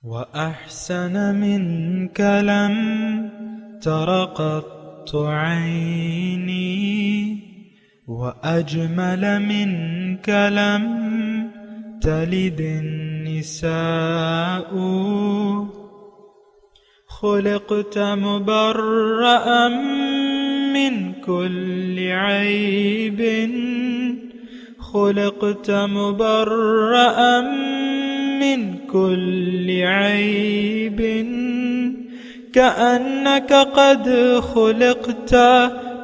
وأحسن منك لم تر قط عيني وأجمل منك لم تلد النساء خلقت مبرأ من كل عيب خلقت مبرأ من كل عيب كأنك قد خلقت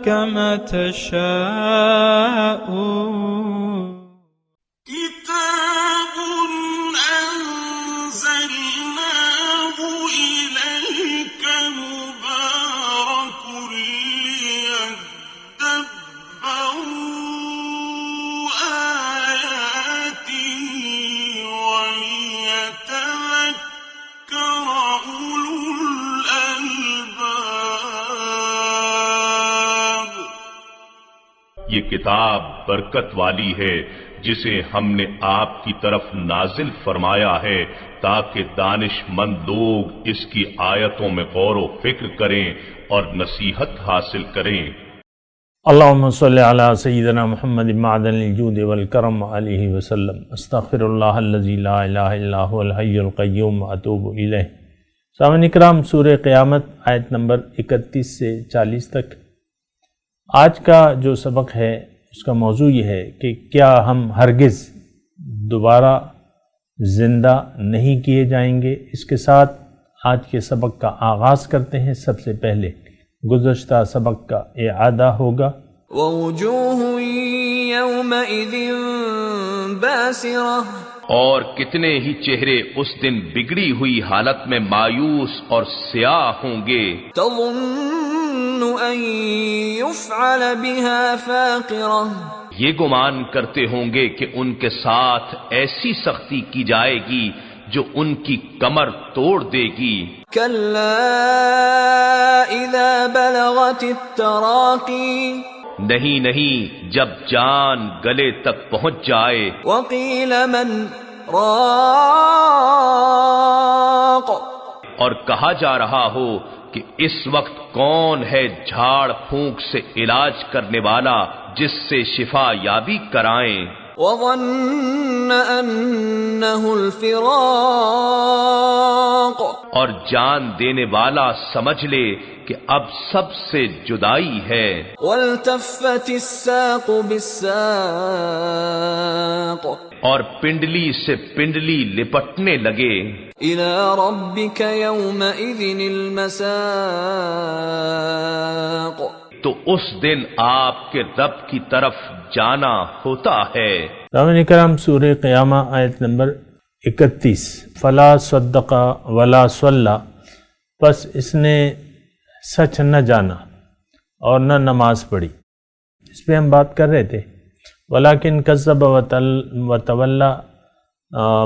كما تشاء كتاب أنزلناه إليك مبارك ليدبروا آياته وليتذكر أولو الألباب۔ یہ کتاب برکت والی ہے جسے ہم نے آپ کی طرف نازل فرمایا ہے تاکہ دانش مند لوگ اس کی آیتوں میں غور و فکر کریں اور نصیحت حاصل کریں۔ اللہم صلی علی سیدنا محمد معدن الجود والکرم علیہ وسلم۔ استغفر اللہ الذی لا الہ الا هو الحی القیوم اتوب الیہ۔ سامعین اکرام، سورہ قیامت آیت نمبر 31 سے 40 تک۔ آج کا جو سبق ہے اس کا موضوع یہ ہے کہ کیا ہم ہرگز دوبارہ زندہ نہیں کیے جائیں گے۔ اس کے ساتھ آج کے سبق کا آغاز کرتے ہیں۔ سب سے پہلے گزشتہ سبق کا اعادہ ہوگا۔ وَوُجُوهٌ يَوْمَئِذٍ بَاسِرَةٌ، اور کتنے ہی چہرے اس دن بگڑی ہوئی حالت میں مایوس اور سیاہ ہوں گے۔ تَظُنُّ أَن يُفْعَلَ بِهَا فَاقِرَةٌ، یہ گمان کرتے ہوں گے کہ ان کے ساتھ ایسی سختی کی جائے گی جو ان کی کمر توڑ دے گی۔ كَلَّا إِذَا بَلَغَتِ التَّرَاقِي، نہیں، جب جان گلے تک پہنچ جائے۔ وَقِيلَ مَنْ رَاقٍ، اور کہا جا رہا ہو کہ اس وقت کون ہے جھاڑ پھونک سے علاج کرنے والا جس سے شفا یابی کرائیں۔ وَظَنَّ أَنَّهُ الْفِرَاقُ، اور جان دینے والا سمجھ لے کہ اب سب سے جدائی ہے۔ وَالْتَفَّتِ السَّاقُ بِالسَّاقِ، اور پنڈلی سے پنڈلی لپٹنے لگے۔ إِلَى رَبِّكَ يَوْمَئِذٍ الْمَسَاقُ، تو اس دن آپ کے رب کی طرف جانا ہوتا ہے۔ سامعین اکرام، سورہ قیامہ آیت نمبر 31۔ فلا صدق ولا صلی، پس اس نے سچ نہ جانا اور نہ نماز پڑھی۔ اس پہ ہم بات کر رہے تھے۔ ولیکن کذب وتولی،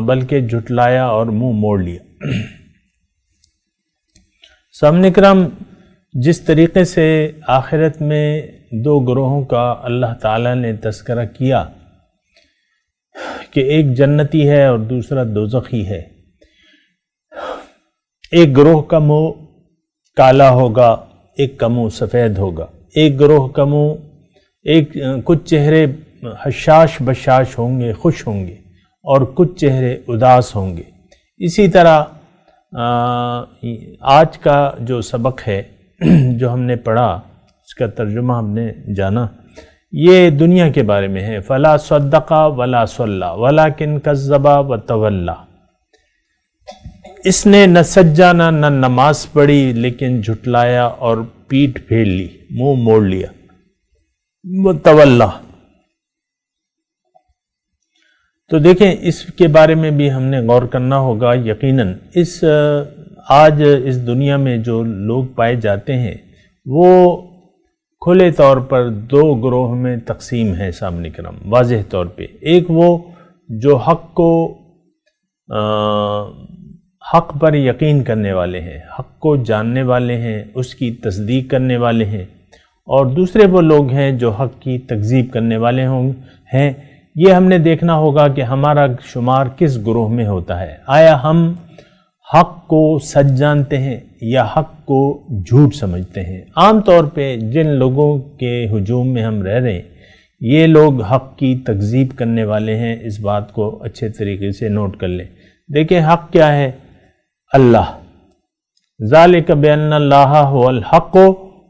بلکہ جھٹلایا اور منہ موڑ لیا۔ سامعین اکرام، جس طریقے سے آخرت میں دو گروہوں کا اللہ تعالیٰ نے تذکرہ کیا کہ ایک جنتی ہے اور دوسرا دوزخی ہے۔ ایک گروہ کا منہ کالا ہوگا، ایک کا منہ سفید ہوگا۔ ایک گروہ کا منہ، کچھ چہرے حشاش بشاش ہوں گے، خوش ہوں گے، اور کچھ چہرے اداس ہوں گے۔ اسی طرح آج کا جو سبق ہے جو ہم نے پڑھا، اس کا ترجمہ ہم نے جانا، یہ دنیا کے بارے میں ہے۔ فلا صدق ولا صلی ولکن کذب وتولی، اس نے نہ سچ جانا نہ نماز پڑھی، لیکن جھٹلایا اور پیٹھ پھیر لی، منہ موڑ لیا۔ وتولی، تو دیکھیں اس کے بارے میں بھی ہم نے غور کرنا ہوگا۔ یقیناً آج اس دنیا میں جو لوگ پائے جاتے ہیں وہ کھلے طور پر دو گروہ میں تقسیم ہے سامنے کرام، واضح طور پہ۔ ایک وہ جو حق پر یقین کرنے والے ہیں، حق کو جاننے والے ہیں، اس کی تصدیق کرنے والے ہیں، اور دوسرے وہ لوگ ہیں جو حق کی تکذیب کرنے والے ہیں۔ یہ ہم نے دیکھنا ہوگا کہ ہمارا شمار کس گروہ میں ہوتا ہے۔ آیا ہم حق کو سچ جانتے ہیں یا حق کو جھوٹ سمجھتے ہیں۔ عام طور پہ جن لوگوں کے ہجوم میں ہم رہ رہے ہیں یہ لوگ حق کی تکذیب کرنے والے ہیں، اس بات کو اچھے طریقے سے نوٹ کر لیں۔ دیکھیں حق کیا ہے؟ اللہ، ذالک بأن اللہ هو الحق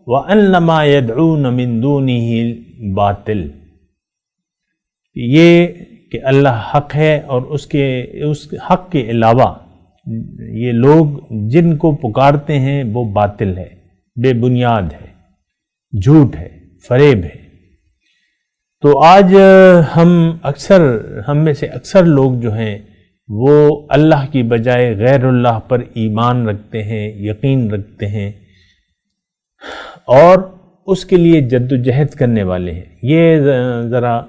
وأن ما يدعون من دونه الباطل، یہ کہ اللہ حق ہے اور اس حق کے علاوہ یہ لوگ جن کو پکارتے ہیں وہ باطل ہے، بے بنیاد ہے، جھوٹ ہے، فریب ہے۔ تو آج ہم میں سے اکثر لوگ جو ہیں وہ اللہ کی بجائے غیر اللہ پر ایمان رکھتے ہیں، یقین رکھتے ہیں اور اس کے لیے جد و جہد کرنے والے ہیں۔ یہ ذرا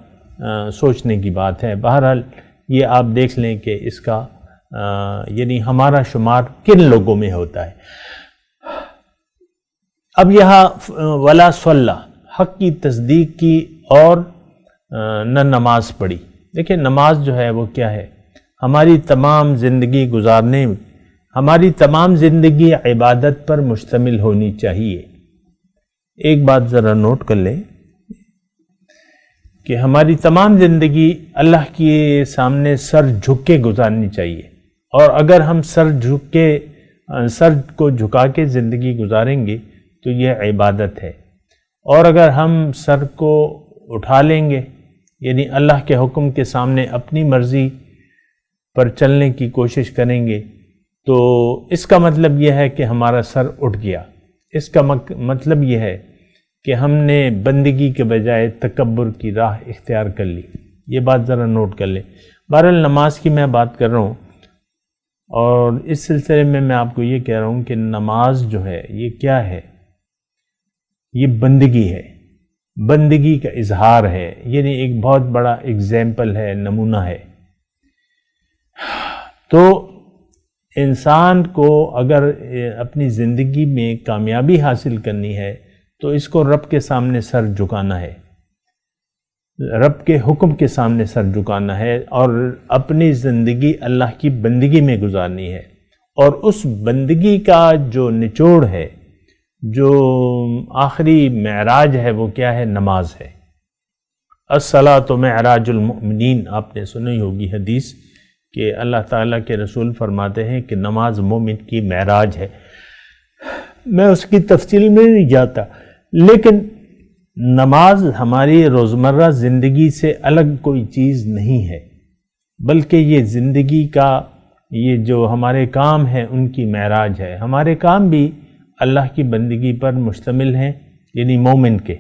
سوچنے کی بات ہے۔ بہرحال یہ آپ دیکھ لیں کہ اس کا یعنی ہمارا شمار کن لوگوں میں ہوتا ہے۔ اب یہاں ولا صلی، حق کی تصدیق کی اور نہ نماز پڑھی۔ دیکھیں نماز جو ہے وہ کیا ہے؟ ہماری تمام زندگی گزارنے، ہماری تمام زندگی عبادت پر مشتمل ہونی چاہیے۔ ایک بات ذرا نوٹ کر لیں کہ ہماری تمام زندگی اللہ کے سامنے سر جھک کے گزارنی چاہیے، اور اگر ہم سر کو جھکا کے زندگی گزاریں گے تو یہ عبادت ہے، اور اگر ہم سر کو اٹھا لیں گے یعنی اللہ کے حکم کے سامنے اپنی مرضی پر چلنے کی کوشش کریں گے تو اس کا مطلب یہ ہے کہ ہمارا سر اٹھ گیا۔ اس کا مطلب یہ ہے کہ ہم نے بندگی کے بجائے تکبر کی راہ اختیار کر لی۔ یہ بات ذرا نوٹ کر لیں۔ بہرحال نماز کی میں بات کر رہا ہوں، اور اس سلسلے میں آپ کو یہ کہہ رہا ہوں کہ نماز جو ہے یہ کیا ہے؟ یہ بندگی ہے، بندگی کا اظہار ہے، یعنی ایک بہت بڑا اگزامپل ہے، نمونہ ہے۔ تو انسان کو اگر اپنی زندگی میں کامیابی حاصل کرنی ہے تو اس کو رب کے سامنے سر جھکانا ہے، رب کے حکم کے سامنے سر جھکانا ہے، اور اپنی زندگی اللہ کی بندگی میں گزارنی ہے۔ اور اس بندگی کا جو نچوڑ ہے، جو آخری معراج ہے، وہ کیا ہے؟ نماز ہے۔ الصلاۃ معراج المؤمنین، آپ نے سنی ہوگی حدیث کہ اللہ تعالیٰ کے رسول فرماتے ہیں کہ نماز مومن کی معراج ہے۔ میں اس کی تفصیل میں نہیں جاتا، لیکن نماز ہماری روزمرہ زندگی سے الگ کوئی چیز نہیں ہے، بلکہ یہ زندگی کا، یہ جو ہمارے کام ہیں ان کی معراج ہے۔ ہمارے کام بھی اللہ کی بندگی پر مشتمل ہیں، یعنی مومن کے،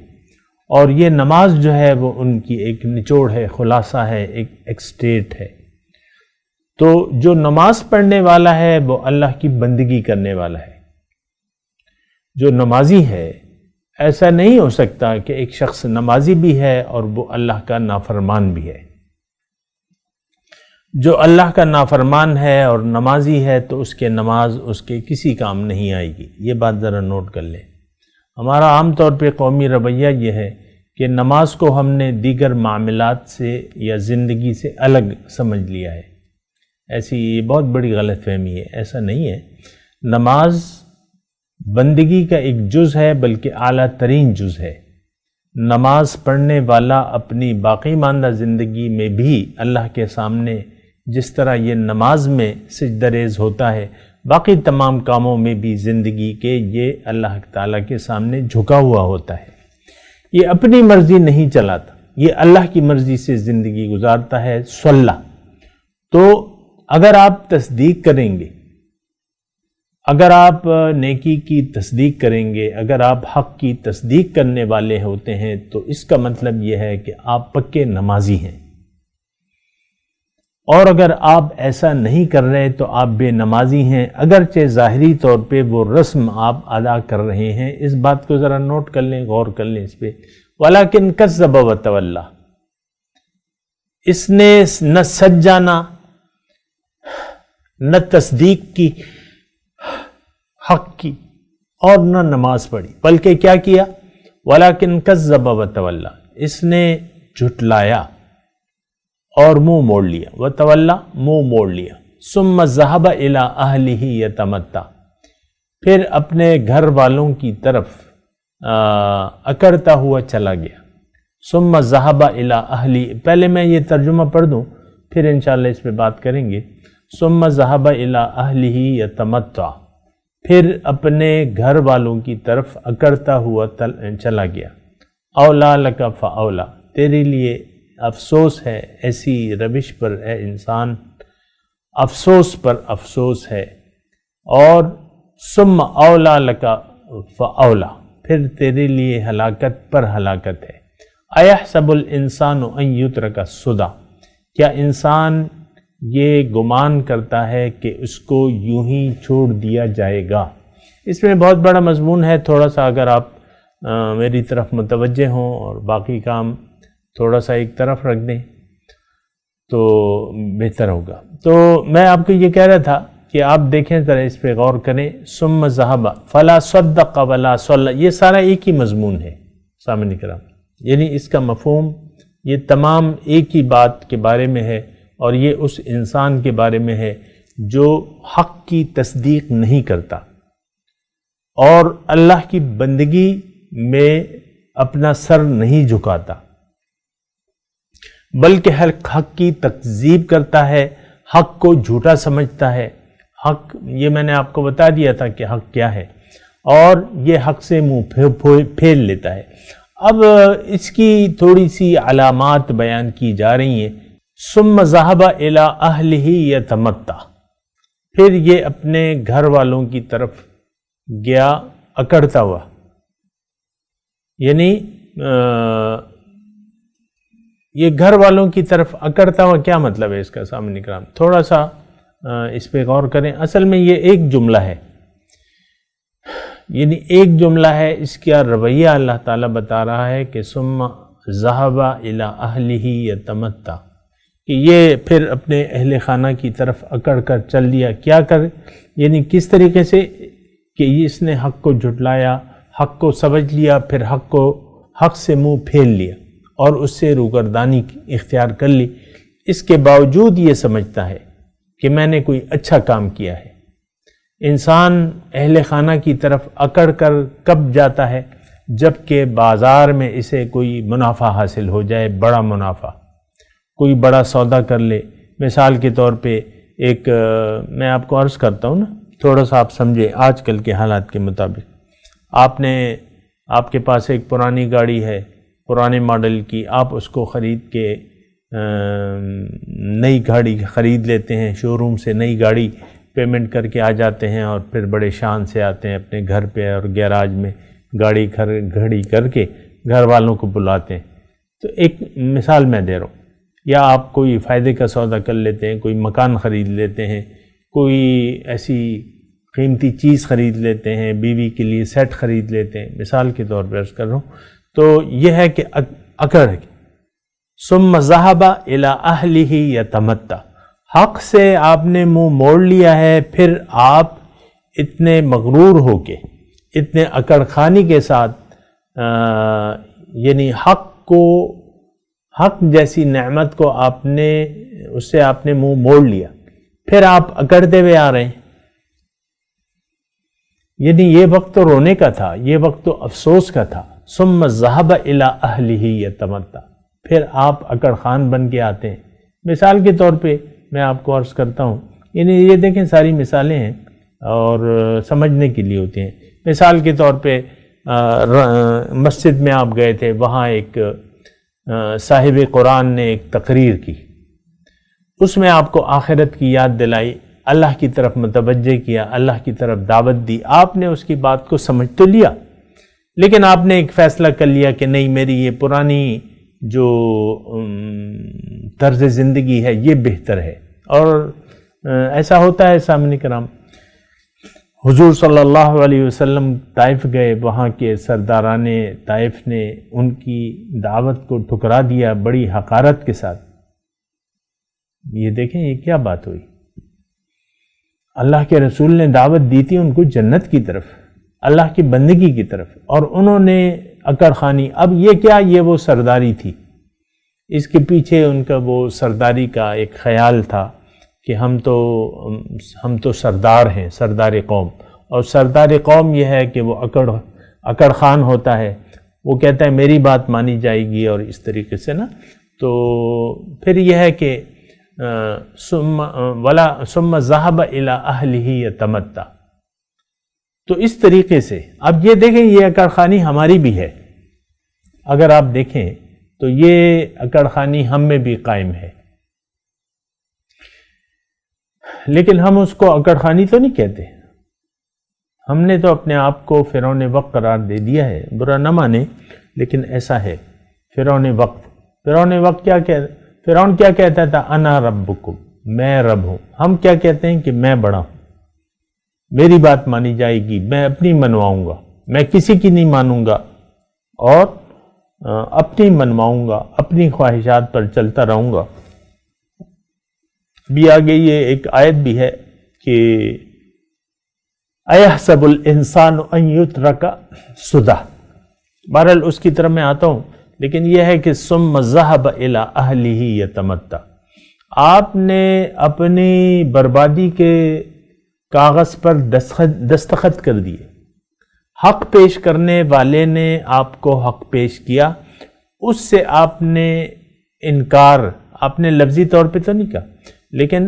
اور یہ نماز جو ہے وہ ان کی ایک نچوڑ ہے، خلاصہ ہے، ایک ایکسٹیٹ ہے۔ تو جو نماز پڑھنے والا ہے وہ اللہ کی بندگی کرنے والا ہے۔ جو نمازی ہے، ایسا نہیں ہو سکتا کہ ایک شخص نمازی بھی ہے اور وہ اللہ کا نافرمان بھی ہے۔ جو اللہ کا نافرمان ہے اور نمازی ہے تو اس کے نماز اس کے کسی کام نہیں آئے گی۔ یہ بات ذرا نوٹ کر لیں۔ ہمارا عام طور پہ قومی رویہ یہ ہے کہ نماز کو ہم نے دیگر معاملات سے یا زندگی سے الگ سمجھ لیا ہے۔ ایسی یہ بہت بڑی غلط فہمی ہے، ایسا نہیں ہے۔ نماز بندگی کا ایک جز ہے، بلکہ اعلیٰ ترین جز ہے۔ نماز پڑھنے والا اپنی باقی ماندہ زندگی میں بھی اللہ کے سامنے جس طرح یہ نماز میں سجدہ ریز ہوتا ہے، باقی تمام کاموں میں بھی زندگی کے یہ اللہ تعالیٰ کے سامنے جھکا ہوا ہوتا ہے۔ یہ اپنی مرضی نہیں چلاتا، یہ اللہ کی مرضی سے زندگی گزارتا ہے۔ صلی، تو اگر آپ تصدیق کریں گے، اگر آپ نیکی کی تصدیق کریں گے، اگر آپ حق کی تصدیق کرنے والے ہوتے ہیں تو اس کا مطلب یہ ہے کہ آپ پکے نمازی ہیں، اور اگر آپ ایسا نہیں کر رہے تو آپ بے نمازی ہیں، اگرچہ ظاہری طور پہ وہ رسم آپ ادا کر رہے ہیں۔ اس بات کو ذرا نوٹ کر لیں، غور کر لیں اس پہ۔ وَلَكِنْ كَذَّبَ وَتَوَلَّى، اس نے نہ سچ جانا، نہ تصدیق کی حق کی، اور نہ نماز پڑھی، بلکہ کیا کیا؟ وَلَكِنْ كَذَّبَ وَتَوَلَّى، اس نے جھٹلایا اور منہ موڑ لیا۔ وَتَوَلَّى، منہ موڑ لیا۔ ثم ذهب الى اہلہ یتمتع، پھر اپنے گھر والوں کی طرف اکڑتا ہوا چلا گیا. ثم ذهب الى اہلہ، پہلے میں یہ ترجمہ پڑھ دوں پھر انشاءاللہ اس پہ بات کریں گے. ثم ذهب الى اہلہ یتمتع، پھر اپنے گھر والوں کی طرف اکڑتا ہوا چلا گیا. اولا لک فاولا، تیرے لیے افسوس ہے ایسی روش پر اے انسان، افسوس پر افسوس ہے. اور ثم اولا لک فاولا، پھر تیرے لیے ہلاکت پر ہلاکت ہے. ایحسب الانسان ان یترک سدی، کیا انسان یہ گمان کرتا ہے کہ اس کو یوں ہی چھوڑ دیا جائے گا؟ اس میں بہت بڑا مضمون ہے، تھوڑا سا اگر آپ میری طرف متوجہ ہوں اور باقی کام تھوڑا سا ایک طرف رکھ دیں تو بہتر ہوگا. تو میں آپ کو یہ کہہ رہا تھا کہ آپ دیکھیں ذرا اس پہ غور کریں. ثم ذهب فلا صدق ولا صلى، یہ سارا ایک ہی مضمون ہے سامعین کرام، یعنی اس کا مفہوم یہ تمام ایک ہی بات کے بارے میں ہے، اور یہ اس انسان کے بارے میں ہے جو حق کی تصدیق نہیں کرتا اور اللہ کی بندگی میں اپنا سر نہیں جھکاتا، بلکہ حق کی تکذیب کرتا ہے، حق کو جھوٹا سمجھتا ہے. حق، یہ میں نے آپ کو بتا دیا تھا کہ حق کیا ہے، اور یہ حق سے منہ پھیر لیتا ہے. اب اس کی تھوڑی سی علامات بیان کی جا رہی ہیں. ثم ذهب الى اہلہ یتمتع، پھر یہ اپنے گھر والوں کی طرف گیا اکڑتا ہوا. یعنی یہ گھر والوں کی طرف اکڑتا ہوا کیا مطلب ہے اس کا سامنے کرام؟ تھوڑا سا اس پہ غور کریں. اصل میں یہ ایک جملہ ہے، یعنی ایک جملہ ہے. اس کا رویہ اللہ تعالیٰ بتا رہا ہے کہ ثم ذهب الى اہلہ یتمتع، کہ یہ پھر اپنے اہل خانہ کی طرف اکڑ کر چل دیا. کیا کر، یعنی کس طریقے سے کہ اس نے حق کو جھٹلایا، حق کو سمجھ لیا، پھر حق سے منہ پھیر لیا اور اس سے روگردانی اختیار کر لی. اس کے باوجود یہ سمجھتا ہے کہ میں نے کوئی اچھا کام کیا ہے. انسان اہل خانہ کی طرف اکڑ کر کب جاتا ہے؟ جب کہ بازار میں اسے کوئی منافع حاصل ہو جائے، بڑا منافع، کوئی بڑا سودا کر لے. مثال کے طور پہ ایک میں آپ کو عرض کرتا ہوں نا، تھوڑا سا آپ سمجھے آج کل کے حالات کے مطابق. آپ کے پاس ایک پرانی گاڑی ہے، پرانے ماڈل کی، آپ اس کو خرید کے نئی گاڑی خرید لیتے ہیں شو روم سے، نئی گاڑی پیمنٹ کر کے آ جاتے ہیں، اور پھر بڑے شان سے آتے ہیں اپنے گھر پہ اور گیراج میں گاڑی کھڑی کر کے گھر والوں کو بلاتے ہیں. تو ایک مثال میں دے رہا ہوں. یا آپ کوئی فائدے کا سودا کر لیتے ہیں، کوئی مکان خرید لیتے ہیں، کوئی ایسی قیمتی چیز خرید لیتے ہیں، بیوی کے لیے سیٹ خرید لیتے ہیں، مثال کے طور پر عرض کر رہا ہوں. تو یہ ہے کہ اکڑ ہے. ثم ذهب الى اہلہ یتمتع، حق سے آپ نے منہ موڑ لیا ہے، پھر آپ اتنے مغرور ہو کے، اتنے اکڑ خانی کے ساتھ، یعنی حق جیسی نعمت کو اس سے آپ نے منہ موڑ لیا، پھر آپ اکڑتے ہوئے آ رہے ہیں. یعنی یہ وقت تو رونے کا تھا، یہ وقت تو افسوس کا تھا. ثم ذهب الى اہلہ یتمتع، پھر آپ اکڑ خان بن کے آتے ہیں. مثال کے طور پہ میں آپ کو عرض کرتا ہوں، یعنی یہ دیکھیں ساری مثالیں ہیں اور سمجھنے کے لیے ہوتی ہیں. مثال کے طور پہ مسجد میں آپ گئے تھے، وہاں ایک صاحب قرآن نے ایک تقریر کی، اس میں آپ کو آخرت کی یاد دلائی، اللہ کی طرف متوجہ کیا، اللہ کی طرف دعوت دی. آپ نے اس کی بات کو سمجھ تو لیا، لیکن آپ نے ایک فیصلہ کر لیا کہ نہیں، میری یہ پرانی جو طرز زندگی ہے یہ بہتر ہے. اور ایسا ہوتا ہے سامعین کرام. حضور صلی اللہ علیہ وسلم طائف گئے، وہاں کے سرداران طائف نے ان کی دعوت کو ٹھکرا دیا بڑی حقارت کے ساتھ. یہ دیکھیں یہ کیا بات ہوئی. اللہ کے رسول نے دعوت دی تھی ان کو جنت کی طرف، اللہ کی بندگی کی طرف، اور انہوں نے اکڑ خانی. اب یہ کیا، یہ وہ سرداری تھی، اس کے پیچھے ان کا وہ سرداری کا ایک خیال تھا کہ ہم تو سردار ہیں، سردار قوم، اور سردار قوم یہ ہے کہ وہ اکڑ خان ہوتا ہے، وہ کہتا ہے میری بات مانی جائے گی، اور اس طریقے سے نا، تو پھر یہ ہے کہ ثم ذهب الى اهله يتمتع. تو اس طریقے سے اب یہ دیکھیں یہ اکڑ خانی ہماری بھی ہے، اگر آپ دیکھیں تو یہ اکڑ خانی ہم میں بھی قائم ہے، لیکن ہم اس کو اکڑ خانی تو نہیں کہتے، ہم نے تو اپنے آپ کو فرعون وقت قرار دے دیا ہے، برا نہ مانے لیکن ایسا ہے۔ فرعون وقت فرعون کیا کہتا تھا؟ انا ربکم، میں رب ہوں۔ ہم کیا کہتے ہیں کہ میں بڑا ہوں، میری بات مانی جائے گی، میں اپنی منواؤں گا، میں کسی کی نہیں مانوں گا، اور اپنی منواؤں گا، اپنی خواہشات پر چلتا رہوں گا۔ بھی آگے یہ ایک آیت بھی ہے کہ اَيَحْسَبُ الْإِنسَانُ أَن يُتْرَكَ سُدًى، بہرحال اس کی طرف میں آتا ہوں، لیکن یہ ہے کہ ثُمَّ ذَهَبَ إِلَىٰ أَهْلِهِ يَتَمَتَّعُ، آپ نے اپنی بربادی کے کاغذ پر دستخط کر دیے، حق پیش کرنے والے نے آپ کو حق پیش کیا، اس سے آپ نے انکار، آپ نے لفظی طور پہ تو نہیں کہا لیکن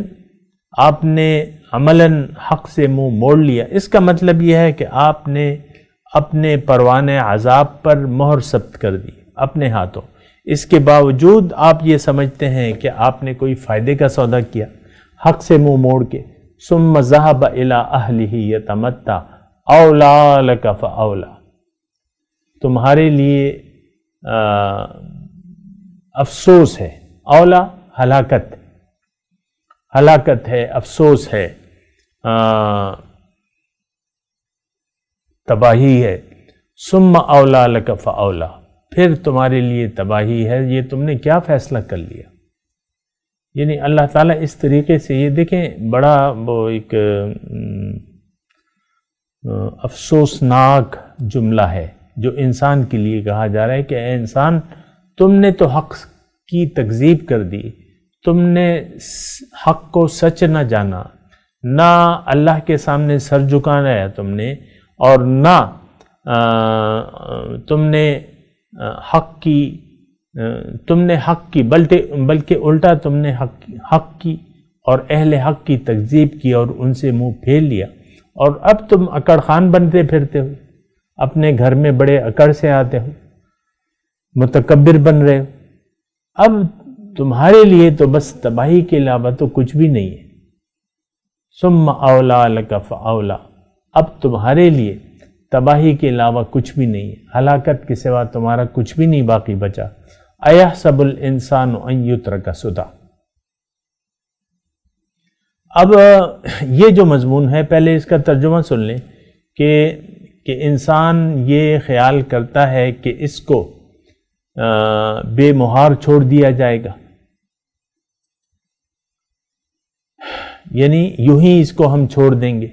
آپ نے عملاً حق سے منہ موڑ لیا۔ اس کا مطلب یہ ہے کہ آپ نے اپنے پروانہ عذاب پر مہر ثبت کر دی اپنے ہاتھوں، اس کے باوجود آپ یہ سمجھتے ہیں کہ آپ نے کوئی فائدے کا سودا کیا، حق سے منہ موڑ کے۔ ثم ذهب الى اهله يتمتع اولا لك فاولا، تمہارے لیے افسوس ہے، اولا ہلاکت ہے، افسوس ہے، تباہی ہے۔ ثم اولا لك فاولا، پھر تمہارے لیے تباہی ہے، یہ تم نے کیا فیصلہ کر لیا؟ یعنی اللہ تعالیٰ اس طریقے سے، یہ دیکھیں بڑا وہ ایک افسوسناک جملہ ہے جو انسان کے لیے کہا جا رہا ہے کہ اے انسان، تم نے تو حق کی تکذیب کر دی، تم نے حق کو سچ نہ جانا، نہ اللہ کے سامنے سر جھکانا ہے تم نے، اور نہ تم نے حق کی بلکہ الٹا تم نے حق کی اور اہل حق کی تکذیب کی اور ان سے منہ پھیر لیا، اور اب تم اکڑ خان بنتے پھرتے ہو، اپنے گھر میں بڑے اکڑ سے آتے ہو، متکبر بن رہے ہو۔ اب تمہارے لیے تو بس تباہی کے علاوہ تو کچھ بھی نہیں ہے۔ ثم اولا لک فاولا، اب تمہارے لیے تباہی کے علاوہ کچھ بھی نہیں ہے، ہلاکت کے سوا تمہارا کچھ بھی نہیں باقی بچا۔ اَيَحْسَبُ الْإِنسَانُ أَن يُتْرَكَ سُدًى۔ اب یہ جو مضمون ہے، پہلے اس کا ترجمہ سن لیں کہ انسان یہ خیال کرتا ہے کہ اس کو بے مہار چھوڑ دیا جائے گا، یعنی یوں ہی اس کو ہم چھوڑ دیں گے۔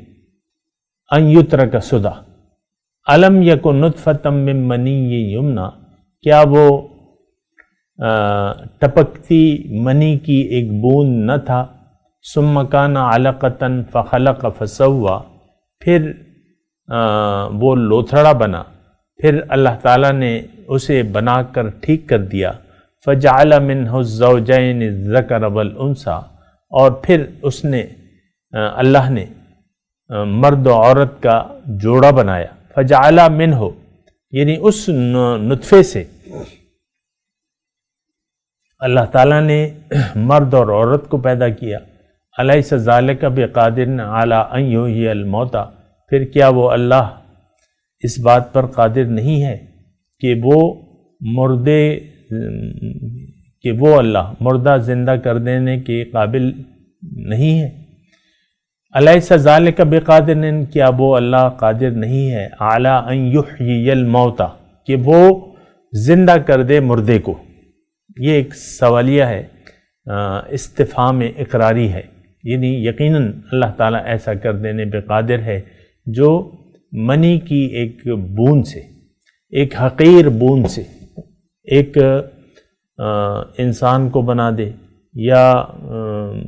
ان یترک سدی، الم یکن نطفۃ من منی یمنی، کیا وہ ٹپکتی منی کی ایک بوند نہ تھا؟ ثم کان علقۃ فخلق فسوی، پھر وہ لوتھڑا بنا، پھر اللہ تعالیٰ نے اسے بنا کر ٹھیک کر دیا۔ فجعل منہ الزوجین الذکر والانثی، اور پھر اس نے اللہ نے مرد و عورت کا جوڑا بنایا۔ فجعل منہ، یعنی اس نطفے سے اللہ تعالیٰ نے مرد اور عورت کو پیدا کیا۔ الیس ذالک بقادر علی ان یحیی الموتى، پھر کیا وہ اللہ اس بات پر قادر نہیں ہے کہ وہ اللہ مردہ زندہ کر دینے کے قابل نہیں ہے؟ الیس ذالک بقادر، کیا وہ اللہ قادر نہیں ہے علی ان یحیی الموتى، کہ وہ زندہ کر دے مردے کو؟ یہ ایک سوالیہ ہے، استفہام اقراری ہے، یعنی یقیناً اللہ تعالیٰ ایسا کر دینے پہ قادر ہے جو منی کی ایک بوند سے، ایک حقیر بوند سے ایک انسان کو بنا دے، یا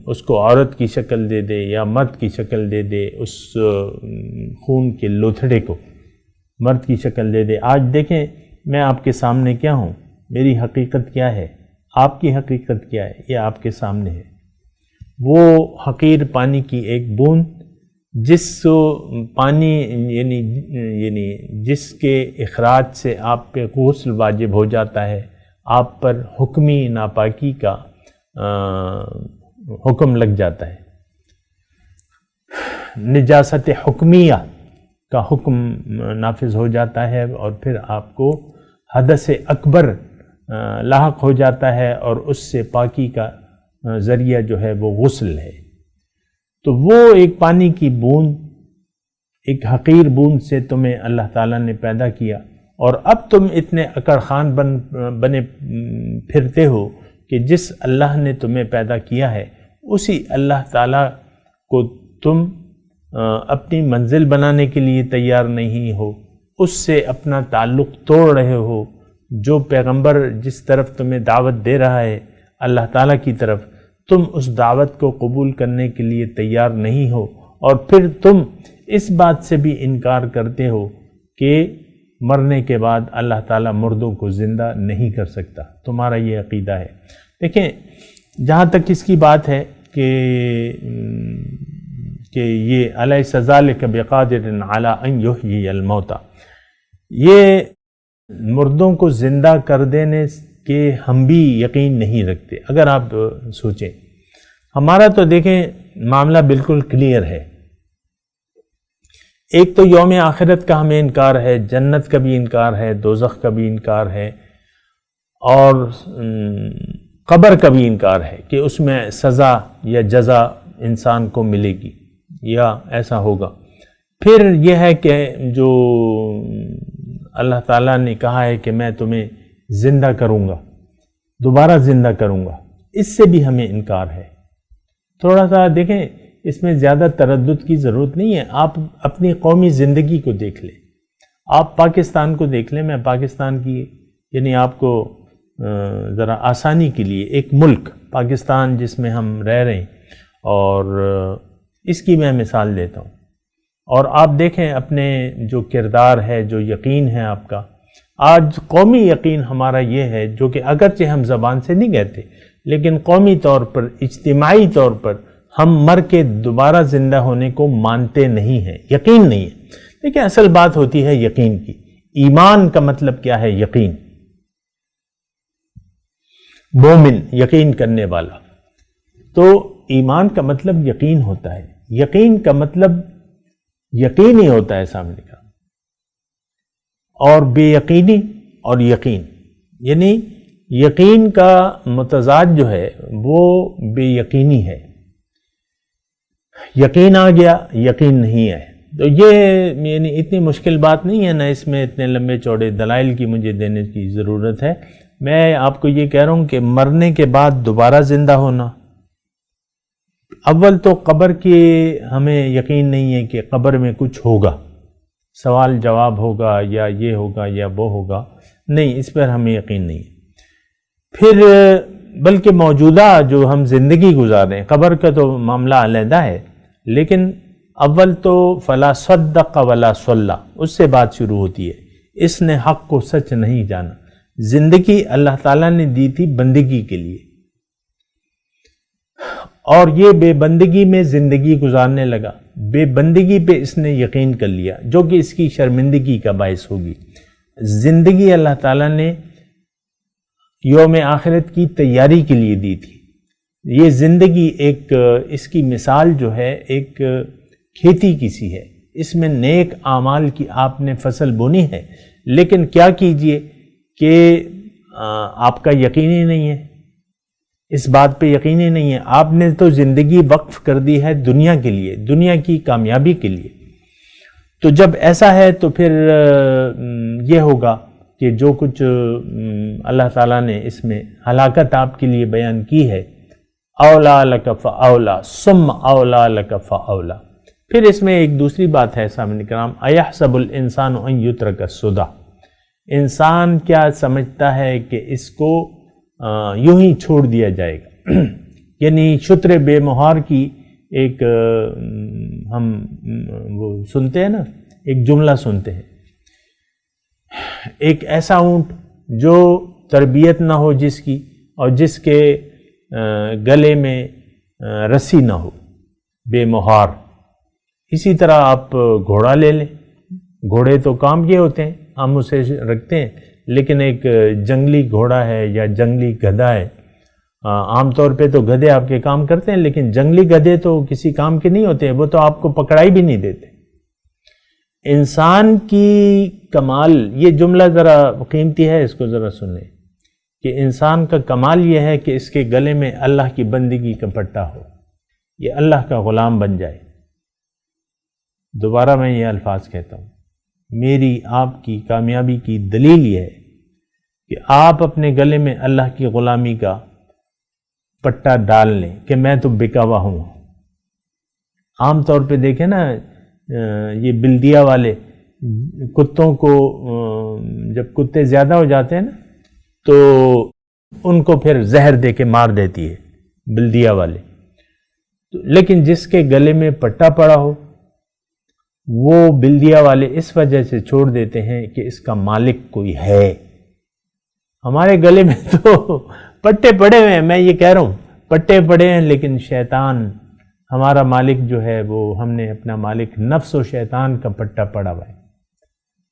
اس کو عورت کی شکل دے دے یا مرد کی شکل دے دے، اس خون کے لوتھڑے کو مرد کی شکل دے دے۔ آج دیکھیں میں آپ کے سامنے کیا ہوں، میری حقیقت کیا ہے، آپ کی حقیقت کیا ہے، یہ آپ کے سامنے ہے۔ وہ حقیر پانی کی ایک بوند جس پانی یعنی جس کے اخراج سے آپ پہ غسل واجب ہو جاتا ہے، آپ پر حکمی ناپاکی کا حکم لگ جاتا ہے، نجاست حکمیہ کا حکم نافذ ہو جاتا ہے، اور پھر آپ کو حدث اکبر لاحق ہو جاتا ہے، اور اس سے پاکی کا ذریعہ جو ہے وہ غسل ہے۔ تو وہ ایک پانی کی بوند، ایک حقیر بوند سے تمہیں اللہ تعالیٰ نے پیدا کیا، اور اب تم اتنے اکڑ خان بنے پھرتے ہو کہ جس اللہ نے تمہیں پیدا کیا ہے اسی اللہ تعالیٰ کو تم اپنی منزل بنانے کے لیے تیار نہیں ہو، اس سے اپنا تعلق توڑ رہے ہو۔ جو پیغمبر جس طرف تمہیں دعوت دے رہا ہے اللہ تعالیٰ کی طرف، تم اس دعوت کو قبول کرنے کے لیے تیار نہیں ہو، اور پھر تم اس بات سے بھی انکار کرتے ہو کہ مرنے کے بعد اللہ تعالیٰ مردوں کو زندہ نہیں کر سکتا۔ تمہارا یہ عقیدہ ہے۔ دیکھیں جہاں تک اس کی بات ہے کہ یہ الیس ذالک بقادر علی ان یحیی الموتى، یہ مردوں کو زندہ کر دینے کہ ہم بھی یقین نہیں رکھتے۔ اگر آپ سوچیں، ہمارا تو دیکھیں معاملہ بالکل کلیئر ہے۔ ایک تو یوم آخرت کا ہمیں انکار ہے، جنت کا بھی انکار ہے، دوزخ کا بھی انکار ہے، اور قبر کا بھی انکار ہے کہ اس میں سزا یا جزا انسان کو ملے گی یا ایسا ہوگا۔ پھر یہ ہے کہ جو اللہ تعالیٰ نے کہا ہے کہ میں تمہیں زندہ کروں گا، دوبارہ زندہ کروں گا، اس سے بھی ہمیں انکار ہے۔ تھوڑا سا دیکھیں، اس میں زیادہ تردد کی ضرورت نہیں ہے۔ آپ اپنی قومی زندگی کو دیکھ لیں، آپ پاکستان کو دیکھ لیں۔ میں پاکستان کی یعنی آپ کو ذرا آسانی کے لیے ایک ملک پاکستان جس میں ہم رہ رہے ہیں، اور اس کی میں مثال دیتا ہوں، اور آپ دیکھیں اپنے جو کردار ہے، جو یقین ہے آپ کا۔ آج قومی یقین ہمارا یہ ہے، جو کہ اگرچہ ہم زبان سے نہیں کہتے، لیکن قومی طور پر، اجتماعی طور پر ہم مر کے دوبارہ زندہ ہونے کو مانتے نہیں ہیں، یقین نہیں ہے۔ دیکھیں اصل بات ہوتی ہے یقین کی۔ ایمان کا مطلب کیا ہے؟ یقین، مومن، یقین کرنے والا۔ تو ایمان کا مطلب یقین ہوتا ہے، یقین کا مطلب یقین ہی ہوتا ہے سامنے کا، اور بے یقینی اور یقین، یعنی یقین کا متضاد جو ہے وہ بے یقینی ہے۔ یقین آ گیا، یقین نہیں ہے، تو یہ یعنی اتنی مشکل بات نہیں ہے، نہ اس میں اتنے لمبے چوڑے دلائل کی مجھے دینے کی ضرورت ہے۔ میں آپ کو یہ کہہ رہا ہوں کہ مرنے کے بعد دوبارہ زندہ ہونا، اول تو قبر کی ہمیں یقین نہیں ہے کہ قبر میں کچھ ہوگا، سوال جواب ہوگا یا یہ ہوگا یا وہ ہوگا، نہیں، اس پر ہمیں یقین نہیں ہے۔ پھر بلکہ موجودہ جو ہم زندگی گزار رہے ہیں، قبر کا تو معاملہ علیحدہ ہے، لیکن اول تو فلا صدق ولا صلی، اس سے بات شروع ہوتی ہے۔ اس نے حق کو سچ نہیں جانا۔ زندگی اللہ تعالیٰ نے دی تھی بندگی کے لیے، اور یہ بے بندگی میں زندگی گزارنے لگا، بے بندگی پہ اس نے یقین کر لیا، جو کہ اس کی شرمندگی کا باعث ہوگی۔ زندگی اللہ تعالیٰ نے یوم آخرت کی تیاری کے لیے دی تھی۔ یہ زندگی ایک، اس کی مثال جو ہے ایک کھیتی کی سی ہے، اس میں نیک اعمال کی آپ نے فصل بونی ہے، لیکن کیا کیجئے کہ آپ کا یقین ہی نہیں ہے، اس بات پہ یقین ہی نہیں ہے۔ آپ نے تو زندگی وقف کر دی ہے دنیا کے لیے، دنیا کی کامیابی کے لیے۔ تو جب ایسا ہے تو پھر یہ ہوگا کہ جو کچھ اللہ تعالیٰ نے اس میں ہلاکت آپ کے لیے بیان کی ہے، اولا لک فاولا ثم اولا لک فاولا۔ پھر اس میں ایک دوسری بات ہے سامعین کرام، ایحسب الانسان ان یترک سدی، انسان کیا سمجھتا ہے کہ اس کو یوں ہی چھوڑ دیا جائے گا؟ یعنی شتر بے مہار کی ایک ہم وہ سنتے ہیں نا، ایک جملہ سنتے ہیں، ایک ایسا اونٹ جو تربیت نہ ہو جس کی، اور جس کے گلے میں رسی نہ ہو، بے مہار۔ اسی طرح آپ گھوڑا لے لیں، گھوڑے تو کام کے ہوتے ہیں، ہم اسے رکھتے ہیں، لیکن ایک جنگلی گھوڑا ہے یا جنگلی گدھا ہے، عام طور پہ تو گدھے آپ کے کام کرتے ہیں، لیکن جنگلی گدھے تو کسی کام کے نہیں ہوتے، وہ تو آپ کو پکڑائی بھی نہیں دیتے۔ انسان کی کمال، یہ جملہ ذرا قیمتی ہے، اس کو ذرا سنیں، کہ انسان کا کمال یہ ہے کہ اس کے گلے میں اللہ کی بندگی کا پٹا ہو، یہ اللہ کا غلام بن جائے۔ دوبارہ میں یہ الفاظ کہتا ہوں، میری آپ کی کامیابی کی دلیل یہ ہے کہ آپ اپنے گلے میں اللہ کی غلامی کا پٹا ڈال لیں کہ میں تو بکا ہوا ہوں۔ عام طور پہ دیکھیں نا، یہ بلدیا والے کتوں کو، جب کتے زیادہ ہو جاتے ہیں نا تو ان کو پھر زہر دے کے مار دیتی ہے بلدیا والے، لیکن جس کے گلے میں پٹا پڑا ہو وہ بلدیا والے اس وجہ سے چھوڑ دیتے ہیں کہ اس کا مالک کوئی ہے۔ ہمارے گلے میں تو پٹے پڑے ہوئے ہیں، میں یہ کہہ رہا ہوں پٹے پڑے ہیں، لیکن شیطان ہمارا مالک جو ہے، وہ ہم نے اپنا مالک نفس و شیطان کا پٹا پڑا ہوا ہے۔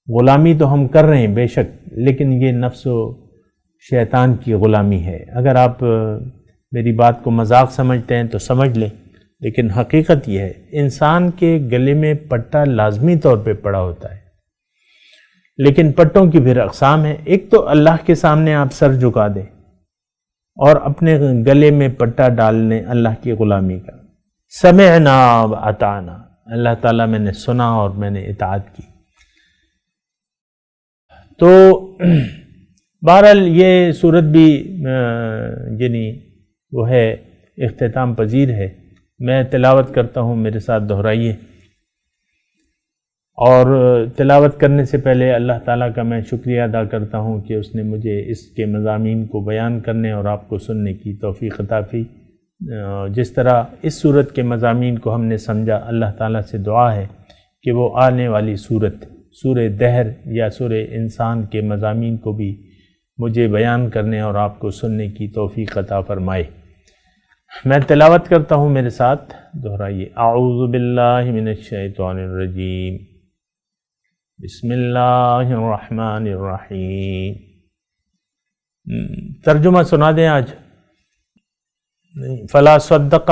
غلامی تو ہم کر رہے ہیں بے شک، لیکن یہ نفس و شیطان کی غلامی ہے۔ اگر آپ میری بات کو مذاق سمجھتے ہیں تو سمجھ لیں، لیکن حقیقت یہ ہے انسان کے گلے میں پٹا لازمی طور پہ پڑا ہوتا ہے، لیکن پٹوں کی پھر اقسام ہیں۔ ایک تو اللہ کے سامنے آپ سر جھکا دیں اور اپنے گلے میں پٹا ڈال لیں اللہ کی غلامی کا، سمعنا و اطعنا، اللہ تعالیٰ میں نے سنا اور میں نے اطاعت کی۔ تو بہرحال یہ صورت بھی یعنی وہ ہے اختتام پذیر ہے۔ میں تلاوت کرتا ہوں، میرے ساتھ دہرائیے، اور تلاوت کرنے سے پہلے اللہ تعالیٰ کا میں شکریہ ادا کرتا ہوں کہ اس نے مجھے اس کے مضامین کو بیان کرنے اور آپ کو سننے کی توفیق عطا کی۔ جس طرح اس صورت کے مضامین کو ہم نے سمجھا، اللہ تعالیٰ سے دعا ہے کہ وہ آنے والی صورت، سورہ دہر یا سورہ انسان کے مضامین کو بھی مجھے بیان کرنے اور آپ کو سننے کی توفیق عطا فرمائے۔ میں تلاوت کرتا ہوں، میرے ساتھ دہرائیے۔ اعوذ باللہ من الشیطان الرجیم، بسم اللہ الرحمن الرحیم۔ ترجمہ سنا دیں آج؟ فلا صدق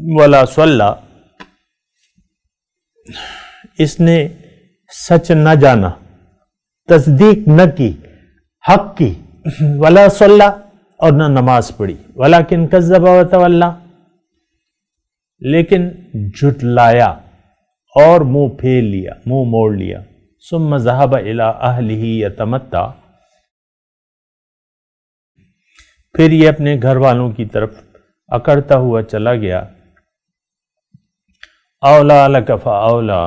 ولا صلی، اس نے سچ نہ جانا، تصدیق نہ کی، حق کی، ولا صلی، اور نہ نماز پڑھی، ولیکن کذب وتولی، لیکن جھٹلایا اور منہ پھیر لیا، منہ موڑ لیا، ثم ذهب الی اہلہ یتمتع، پھر یہ اپنے گھر والوں کی طرف اکڑتا ہوا چلا گیا۔ اولا لک فاولا،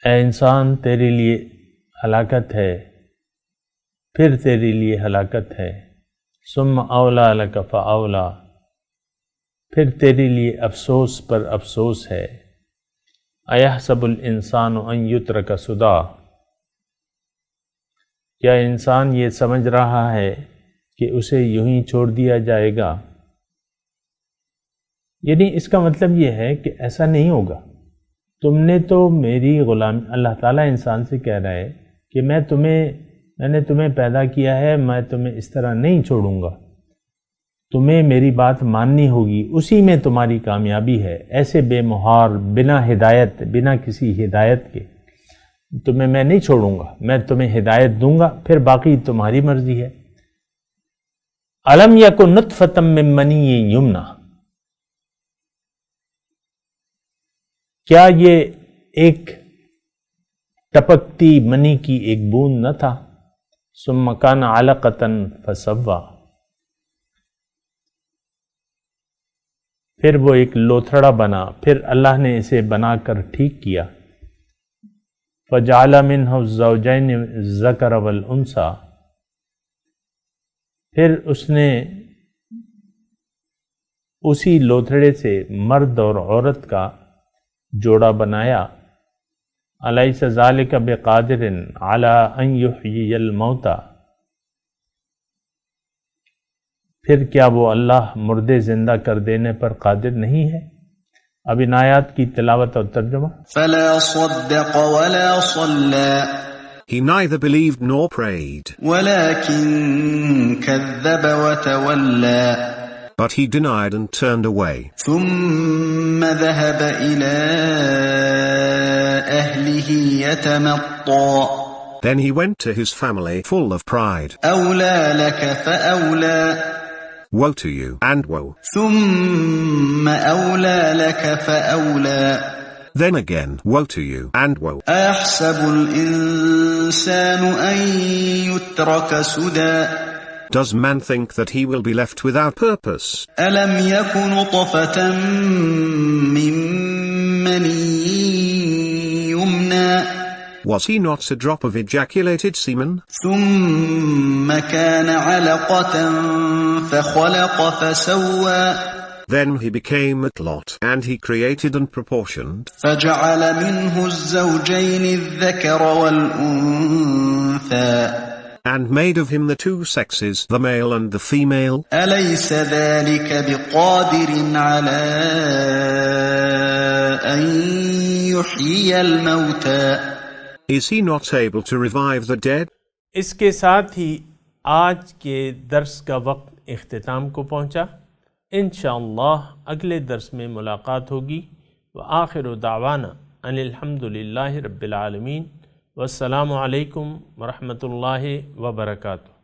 اے انسان تیرے لیے ہلاکت ہے، پھر تیرے لیے ہلاکت ہے۔ ثم اولا لک فاولا، پھر تیرے لیے افسوس پر افسوس ہے۔ ایحسب الانسان ان یترک سدی، کیا انسان یہ سمجھ رہا ہے کہ اسے یوں ہی چھوڑ دیا جائے گا؟ یعنی اس کا مطلب یہ ہے کہ ایسا نہیں ہوگا، تم نے تو میری غلامی، اللہ تعالیٰ انسان سے کہہ رہا ہے کہ میں نے تمہیں پیدا کیا ہے، میں تمہیں اس طرح نہیں چھوڑوں گا، تمہیں میری بات ماننی ہوگی، اسی میں تمہاری کامیابی ہے۔ ایسے بے مہار، بنا ہدایت، بنا کسی ہدایت کے تمہیں میں نہیں چھوڑوں گا، میں تمہیں ہدایت دوں گا، پھر باقی تمہاری مرضی ہے۔ الم یکن نطفۃ من منی یمنی، کیا یہ ایک ٹپکتی منی کی ایک بوند نہ تھا؟ ثم کان علقۃ فسوی، پھر وہ ایک لوتھڑا بنا، پھر اللہ نے اسے بنا کر ٹھیک کیا۔ فجعل منہ الزوجین الذکر والانثی، پھر اس نے اسی لوتھڑے سے مرد اور عورت کا جوڑا بنایا. الیس ذالک بقادر علی ان یحیی الموتى، پھر کیا وہ اللہ مردے زندہ کر دینے پر قادر نہیں ہے؟ اب ان آیات کی تلاوت اور ترجمہ. فلا صدق ولا صلى He neither believed nor prayed, ولكن كذب وتولى but he denied and turned away. ثم ذهب إلى أهله يتمطى Then he went to his family full of pride. أولى لك فأولى Woe to you, and woe. ثم أولى لك فأولى Then again, woe to you, and woe. أيحسب الإنسان أن يترك سدى Does man think that he will be left without purpose? ألم يك نطفة من مني يمنى Was he not a drop of ejaculated semen? ثم كان علقة فخلق فسوى Then he became a clot, and he created and proportioned, فجعل منه الزوجين الذكر والأنثى and made of him the two sexes, the male and the female. أليس ذلك بقادر على أن يحيي الموتى Is he not able to revive the dead? اس کے ساتھ ہی آج کے درس کا وقت اختتام کو پہنچا. انشاءاللہ اگلے درس میں ملاقات ہوگی. وآخر دعوانا ان الحمدللہ رب العالمین، والسلام علیکم ورحمۃ اللہ وبرکاتہ.